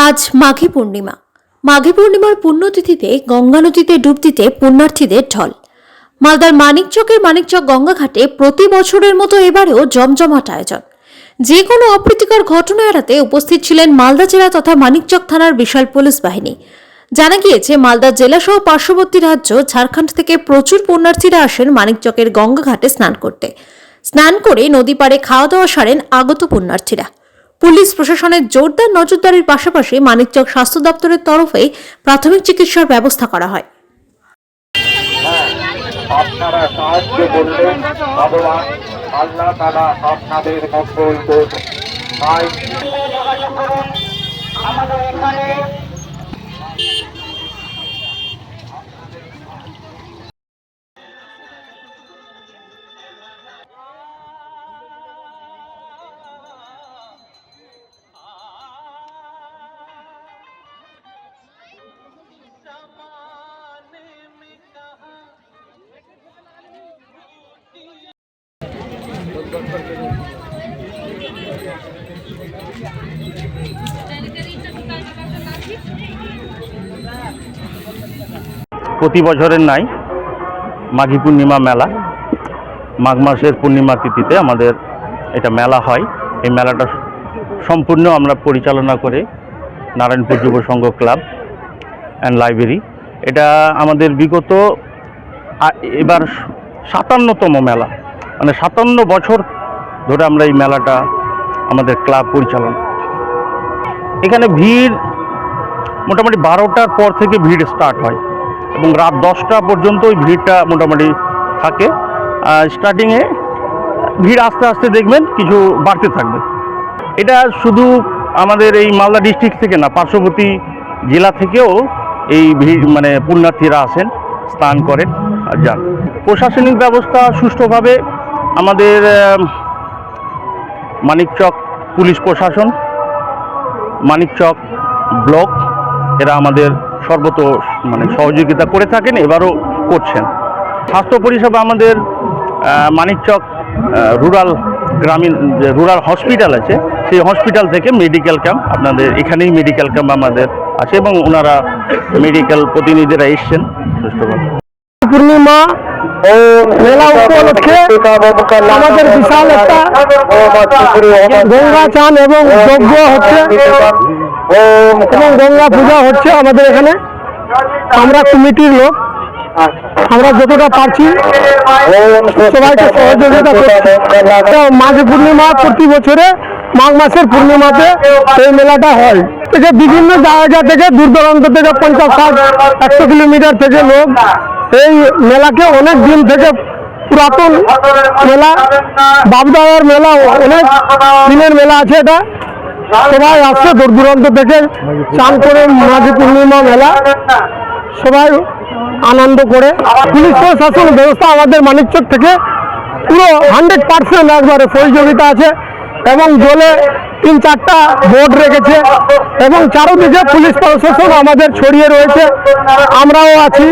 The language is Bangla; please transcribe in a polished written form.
আজ মাঘী পূর্ণিমা। মাঘী পূর্ণিমার পুণ্যতিথিতে গঙ্গা নদীতে ডুব দিতে পুণ্যার্থীদের ঢল। মালদার মানিকচকের মানিকচক গঙ্গাঘাটে প্রতি বছরের মতো এবারেও জমজমাট আয়োজন। যে কোনো অপ্রীতিকর ঘটনা এড়াতে উপস্থিত ছিলেন মালদা জেলা তথা মানিকচক থানার বিশাল পুলিশ বাহিনী। জানা গিয়েছে, মালদা জেলা সহ পার্শ্ববর্তী রাজ্য ঝাড়খণ্ড থেকে প্রচুর পুণ্যার্থীরা আসেন মানিকচকের গঙ্গাঘাটে স্নান করতে। স্নান করে নদী পাড়ে খাওয়া দাওয়া সারেন আগত পুণ্যার্থীরা। পুলিশ প্রশাসনের জোরদার নজরদারির পাশাপাশি মানিকচক স্বাস্থ্য দপ্তরের তরফে প্রাথমিক চিকিৎসার ব্যবস্থা করা হয়। আপনারা সাহায্য করলেন, ভগবান আল্লাহ তাআলা আপনাদের মঙ্গল করুন। আমাদের এখানে প্রতি বছরের নাই মাঘী পূর্ণিমা মেলা, মাঘ মাসের পূর্ণিমা তিথিতে আমাদের এটা মেলা হয়। এই মেলাটা সম্পূর্ণ আমরা পরিচালনা করে নারায়ণপুর যুব সংঘ ক্লাব অ্যান্ড লাইব্রেরি। এটা আমাদের বিগত এবার ৫৭তম মেলা, মানে ৫৭ বছর ধরে আমরা এই মেলাটা আমাদের ক্লাব পরিচালনা। এখানে ভিড় মোটামুটি ১২টার পর থেকে ভিড় স্টার্ট হয় এবং রাত 10টা পর্যন্ত ওই ভিড়টা মোটামুটি থাকে। স্টার্টিংয়ে ভিড় আস্তে আস্তে দেখবেন কিছু বাড়তে থাকবে। এটা শুধু আমাদের এই মালদা ডিস্ট্রিক্ট থেকে না, পার্শ্ববর্তী জেলা থেকেও এই ভিড় মানে পুণ্যার্থীরা আসেন, স্নান করেন আর যান। প্রশাসনিক ব্যবস্থা সুষ্ঠুভাবে আমাদের মানিকচক পুলিশ প্রশাসন, মানিকচক ব্লক এরা আমাদের সর্বত মানে সহযোগিতা করে থাকেন, এবারও করছেন। স্বাস্থ্য পরিষেবা আমাদের মানিকচক রুরাল হসপিটাল আছে, সেই হসপিটাল থেকে মেডিকেল ক্যাম্প আপনাদের এখানেই মেডিকেল ক্যাম্প আমাদের আছে এবং ওনারা মেডিকেল প্রতিনিধিরা এসছেন সুষ্ঠুভাবে। পূর্ণিমা ও মেলা উপলক্ষে আমাদের বিশাল একটা গঙ্গা চান এবং যজ্ঞ হচ্ছে এবং গঙ্গা পূজা হচ্ছে আমাদের এখানে। আমরা কমিটির লোক, আমরা যতটা পারছি সবাইকে সহযোগিতা করছি। মাঘী পূর্ণিমা প্রতি বছরে মাঘ মাসের পূর্ণিমাতে এই মেলাটা হয়। থেকে বিভিন্ন জায়গা থেকে দূর দূরান্ত থেকে ৫০-৬০-১০০ কিলোমিটার থেকে লোক এই মেলাকে অনেক দিন থেকে পুরাতন মেলা, বাপদাদার মেলা, অনেক দিনের মেলা আছে। এটা সবাই আসছে দূর দূরান্ত থেকে চান করে মাঘী পূর্ণিমা মেলা সবাই আনন্দ করে। পুলিশ প্রশাসন ব্যবস্থা আমাদের মানিকচক থেকে পুরো 100% একবারে সহযোগিতা আছে এবং জলে ৩-৪টা বোট রেখেছে এবং চারোদিকে পুলিশ প্রশাসন আমাদের ছড়িয়ে রয়েছে, আমরাও আছি।